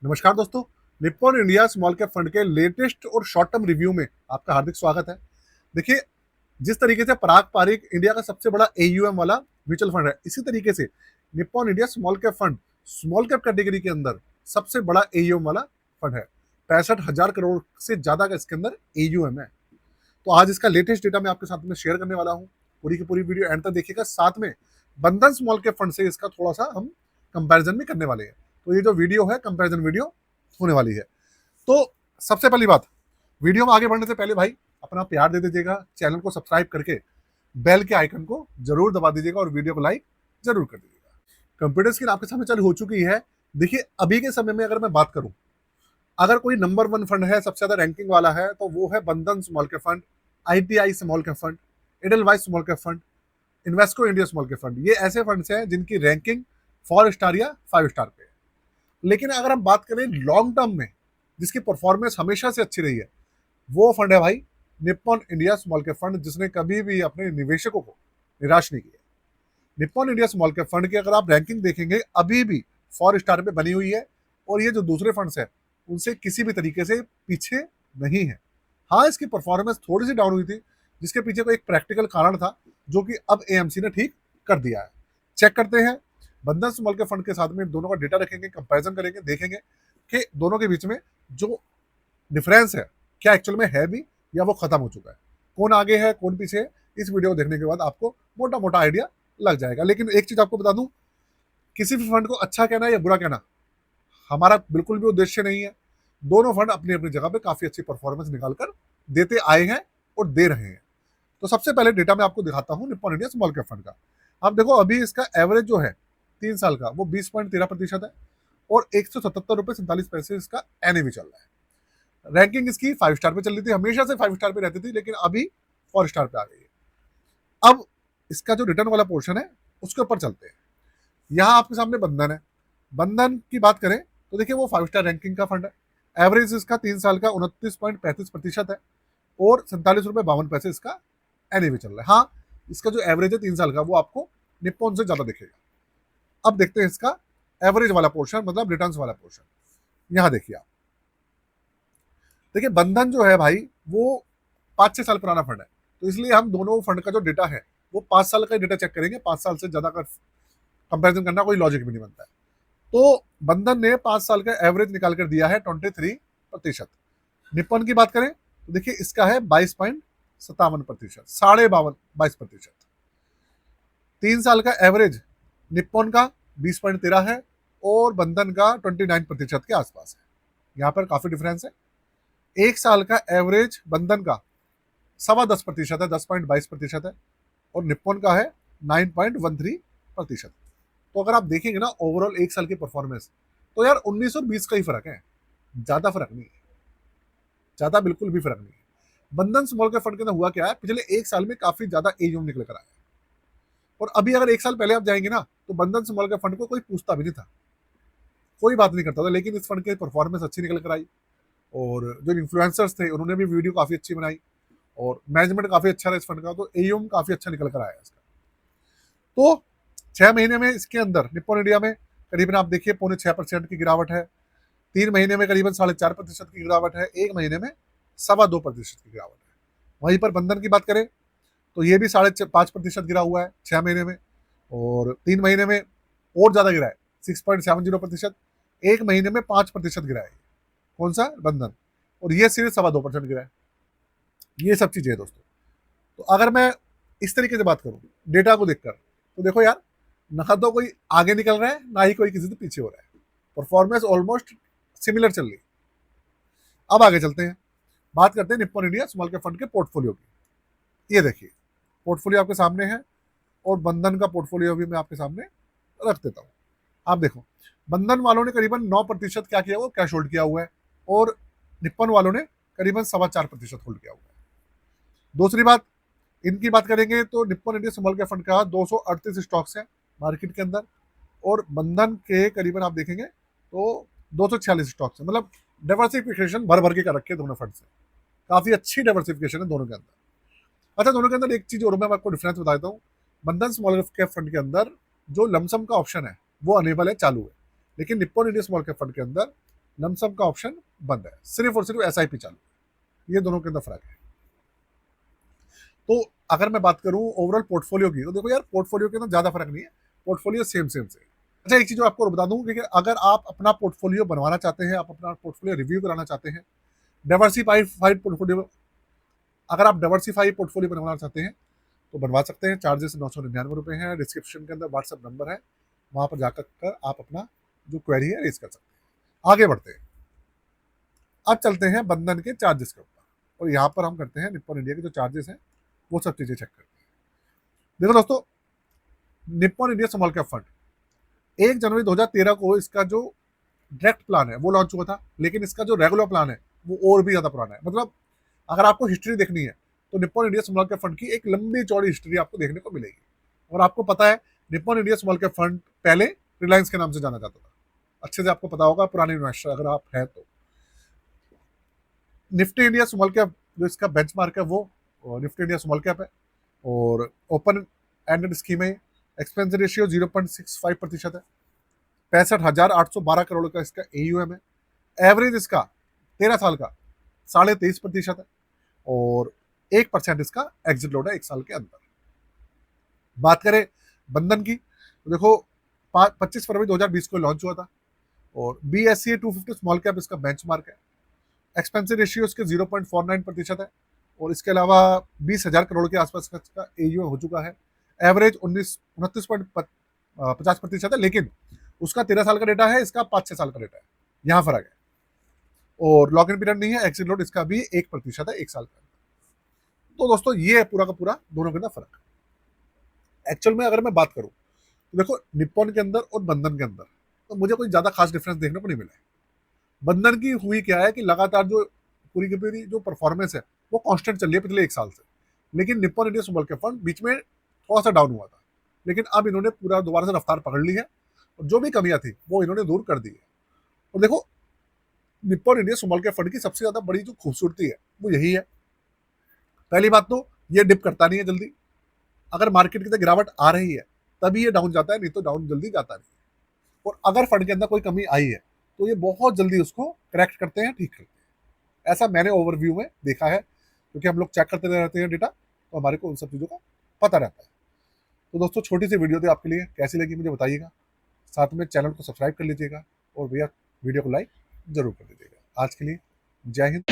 नमस्कार दोस्तों। Nippon India small cap fund के लेटेस्ट और शॉर्ट टर्म रिव्यू में आपका हार्दिक स्वागत है। देखिए, जिस तरीके से पराग पारिक इंडिया का सबसे बड़ा एयूएम वाला म्यूचुअल फंड है, इसी तरीके से Nippon India small cap category के अंदर सबसे बड़ा एयूएम वाला फंड है। 65,000 करोड़ से ज्यादा का इसके अंदर एयूएम है। तो आज इसका लेटेस्ट डेटा मैं आपके साथ में शेयर करने वाला हूँ। पूरी की पूरी वीडियो एंड तक देखिएगा। साथ में बंधन स्मॉल कैप फंड से इसका थोड़ा सा हम कंपैरिजन भी करने वाले हैं। तो ये जो वीडियो है कंपैरिजन वीडियो होने वाली है। तो सबसे पहली बात, वीडियो में आगे बढ़ने से पहले भाई अपना प्यार दे दीजिएगा, चैनल को सब्सक्राइब करके बेल के आइकन को जरूर दबा दीजिएगा और वीडियो को लाइक जरूर कर दीजिएगा। कंप्यूटर स्क्रीन आपके सामने चालू हो चुकी है। देखिए, अभी के समय में अगर मैं बात करूं, अगर कोई नंबर वन फंड है, सबसे ज्यादा रैंकिंग वाला है, तो वो है बंधन small cap fund, ITI small cap fund, Edelweiss small cap fund, Invesco India small cap fund. ये ऐसे फंड्स हैं जिनकी रैंकिंग 4 स्टार या 5 स्टार पे है। लेकिन अगर हम बात करें लॉन्ग टर्म में, जिसकी परफॉर्मेंस हमेशा से अच्छी रही है, वो फंड है भाई Nippon India small cap fund, जिसने कभी भी अपने निवेशकों को निराश नहीं किया। Nippon India small cap fund की अगर आप रैंकिंग देखेंगे, अभी भी 4 स्टार पे बनी हुई है और ये जो दूसरे फंड्स हैं उनसे किसी भी तरीके से पीछे नहीं है। हाँ, इसकी परफॉर्मेंस थोड़ी सी डाउन हुई थी, जिसके पीछे कोई एक प्रैक्टिकल कारण था, जो कि अब एएमसी ने ठीक कर दिया है। चेक करते हैं बंधन स्मॉल कैप फंड के साथ में, दोनों का डेटा रखेंगे, कंपैरिजन करेंगे, देखेंगे कि दोनों के बीच में जो डिफरेंस है क्या एक्चुअल में है भी, या वो खत्म हो चुका है, कौन आगे है कौन पीछे है। इस वीडियो को देखने के बाद आपको मोटा मोटा आइडिया लग जाएगा। लेकिन एक चीज आपको बता दूं, किसी भी फंड को अच्छा कहना या बुरा कहना हमारा बिल्कुल भी उद्देश्य नहीं है। दोनों फंड अपनी अपनी जगह पे काफी अच्छी परफॉर्मेंस निकाल कर देते आए हैं और दे रहे हैं। तो सबसे पहले डेटा मैं आपको दिखाता हूं Nippon India small cap fund का। आप देखो, अभी इसका एवरेज जो है 3 साल का वो 20.13% है और 177 रुपये 47 पैसे इसका एनएवी चल रहा है। रैंकिंग इसकी 5 स्टार पे चल रही थी, हमेशा से 5 स्टार पे रहती थी, लेकिन अभी 4 स्टार पे आ गई है। अब इसका जो रिटर्न वाला पोर्शन है उसके ऊपर चलते हैं। यहाँ आपके सामने बंधन है। बंधन की बात करें तो देखिए, वो 5 स्टार रैंकिंग का फंड है। एवरेज इसका 3 साल का 29.35% है और 47 रुपये 52 पैसे इसका एनएवी चल रहा है। हाँ, इसका जो एवरेज है 3 साल का, वो आपको निप्पॉन से ज्यादा दिखेगा। अब देखते हैं इसका एवरेज वाला पोर्शन, मतलब रिटर्न्स वाला पोर्शन। यहाँ देखिए आप, देखिए बंधन जो है भाई वो 5-6 साल पुराना फंड है, तो इसलिए हम दोनों फंड का जो डेटा है वो 5 साल का डेटा चेक करेंगे। 5 साल से ज्यादा का कंपेरिजन करना कोई लॉजिक भी नहीं बनता है। तो बंधन ने 5 साल का एवरेज निकाल कर दिया है 23%। निप्पॉन की बात करें तो देखिए, इसका है 22.57%, 22.52%। 3 साल का एवरेज निप्पॉन का 20.13 है और बंधन का 29% के आसपास है। यहाँ पर काफी डिफरेंस है। 1 साल का एवरेज बंधन का 10.25% है, 10.22% है, और निप्पॉन का है 9.13%। तो अगर आप देखेंगे ना ओवरऑल 1 साल की परफॉर्मेंस, तो यार 19 और 20 का ही फर्क है, ज्यादा फर्क नहीं है, ज्यादा बिल्कुल भी फर्क नहीं है। बंधन स्मॉल कैप फंड के अंदर हुआ क्या है, पिछले 1 साल में काफी ज्यादा एयूएम निकल कर आया है। और अभी अगर 1 साल पहले आप जाएंगे ना, तो बंधन स्मॉल कैप फंड को कोई पूछता भी नहीं था, कोई बात नहीं करता था। लेकिन इस फंड की परफॉर्मेंस अच्छी निकल कर आई और जो इन्फ्लुएंसर्स थे उन्होंने भी वीडियो काफी अच्छी बनाई और मैनेजमेंट काफी अच्छा रहा इस फंड का, तो एयूएम काफी अच्छा निकल कर आया इसका। तो 6 महीने में इसके अंदर निप्पॉन इंडिया में करीबन आप देखिए 0.6% की गिरावट है। 3 महीने में करीबन 4.5% की गिरावट है। 1 महीने में 2.25% की गिरावट है। वहीं पर बंधन की बात करें तो ये भी 5.5% गिरा हुआ है 6 महीने में, और 3 महीने में और ज्यादा गिरा है 6.70%। 1 महीने में 5% गिरा है। कौन सा? बंधन। और ये सिर्फ 2.25% गिरा है। ये सब चीजें है दोस्तों। तो अगर मैं इस तरीके से बात करूं डेटा को देखकर, तो देखो यार, ना तो कोई आगे निकल रहा है ना ही कोई किसी से पीछे हो रहा है। परफॉर्मेंस ऑलमोस्ट सिमिलर चल रही है। अब आगे चलते हैं, बात करते हैं Nippon India small cap fund के पोर्टफोलियो की। ये देखिए, पोर्टफोलियो आपके सामने है और बंधन का पोर्टफोलियो भी मैं आपके सामने रख देता हूँ। आप देखो, बंधन वालों ने करीबन 9% क्या किया, वो कैश होल्ड किया हुआ है, और निप्पॉन वालों ने करीबन 4.25% होल्ड किया हुआ है। दूसरी बात, इनकी बात करेंगे तो Nippon India small cap fund का 238 स्टॉक्स हैं मार्केट के अंदर, और बंधन के करीबन आप देखेंगे तो 246 स्टॉक्स हैं। मतलब डाइवर्सिफिकेशन भर भर के कर रखे दोनों फंड से, काफी अच्छी डाइवर्सिफिकेशन है दोनों के अंदर। अच्छा, दोनों के अंदर एक चीज और मैं आपको डिफरेंस बता देता हूँ। बंधन स्मॉल कैप फंड के अंदर जो लमसम का ऑप्शन है वो अनेबल है, चालू है, लेकिन Nippon India small cap fund के अंदर लमसम का ऑप्शन बंद है, सिर्फ और सिर्फ एसआईपी चालू है। ये दोनों के अंदर फर्क है। तो अगर मैं बात करूं ओवरऑल पोर्टफोलियो की, तो देखो यार पोर्टफोलियो के अंदर ज्यादा फर्क नहीं है, पोर्टफोलियो सेम सेम से। अच्छा एक चीज जो आपको बता दूं कि अगर आप अपना पोर्टफोलियो बनवाना चाहते हैं, आप अपना पोर्टफोलियो रिव्यू कराना चाहते हैं, डाइवर्सिफाइड पोर्टफोलियो, अगर आप डाइवर्सिफाइड पोर्टफोलियो बनवाना चाहते हैं तो बनवा सकते हैं। चार्जेस 999 है। डिस्क्रिप्शन के अंदर व्हाट्सएप नंबर है, वहां पर जाकर आप अपना जो क्वेरी है रेज कर सकते हैं। आगे बढ़ते हैं, अब चलते हैं बंधन के चार्जेस के ऊपर, और यहाँ पर हम करते हैं निप्पॉन इंडिया के जो चार्जेस हैं वो सब चीजें चेक करते हैं। देखो दोस्तों, Nippon India small cap fund 1 जनवरी 2013 को इसका जो डायरेक्ट प्लान है वो लॉन्च हुआ था, लेकिन इसका जो रेगुलर प्लान है वो और भी ज्यादा पुराना है। मतलब अगर आपको हिस्ट्री देखनी है तो Nippon India small cap fund की एक लंबी चौड़ी हिस्ट्री आपको देखने को मिलेगी। और आपको पता है Nippon India small cap fund पहले रिलायंस के नाम से जाना जाता था, अच्छे से आपको पता होगा पुराने इन्वेस्टर अगर आप हैं तो। निफ्टी इंडिया स्मॉल कैप जो इसका बेंचमार्क है वो निफ्टी इंडिया स्मॉल कैप है, और ओपन एंडेड स्कीम है। एक्सपेंस रेशियो 0.65% है। 65,812 करोड़ का इसका एयूएम है। एवरेज इसका 13 साल का 23.5% है, और 1% इसका एग्जिट लोड है 1 साल के अंदर। बात करें बंधन की, तो देखो 25 फरवरी 2020 को लॉन्च हुआ था, और BSE 250 स्मॉल कैप इसका बेंचमार्क है। एक्सपेंसिव रेशियो इसके 0.49% है, और इसके अलावा 20,000 करोड़ के आसपास का इसका एयूएम हो चुका है। एवरेज 29.50% है, लेकिन उसका 13 साल का डेटा है, इसका 5-6 साल का डेटा है, यहाँ फर्क है। और लॉक इन पीरियड नहीं है। एग्जिट लोड इसका भी 1% है 1 साल का। तो दोस्तों ये है पूरा का पूरा दोनों के अंदर फर्क। एक्चुअल में अगर मैं बात करूं तो देखो निप्पॉन के अंदर और बंधन के अंदर तो मुझे कोई ज्यादा खास डिफरेंस देखने को नहीं मिला है। बंधन की हुई क्या है कि लगातार जो पूरी की पूरी जो परफॉर्मेंस है वो कांस्टेंट चल रही है पिछले 1 साल से। लेकिन Nippon India small cap fund बीच में थोड़ा सा डाउन हुआ था, लेकिन अब इन्होंने पूरा दोबारा से रफ्तार पकड़ ली है, और जो भी कमियां थी वो इन्होंने दूर कर दी है। और देखो Nippon India small cap fund की सबसे ज्यादा बड़ी जो खूबसूरती है वो यही है, पहली बात तो ये डिप करता नहीं है जल्दी। अगर मार्केट की गिरावट आ रही है तभी ये डाउन जाता है, नहीं तो डाउन जल्दी जाता नहीं है। और अगर फंड के अंदर कोई कमी आई है तो ये बहुत जल्दी उसको करेक्ट करते हैं, ठीक करते हैं। ऐसा मैंने ओवरव्यू में देखा है, क्योंकि हम लोग चेक करते रहते हैं डेटा, तो हमारे को उन सब चीज़ों का पता रहता है। तो दोस्तों छोटी सी वीडियो थी आपके लिए, कैसी लगी मुझे बताइएगा। साथ में चैनल को सब्सक्राइब कर लीजिएगा, और भैया वीडियो को लाइक जरूर कर दीजिएगा। आज के लिए जय हिंद।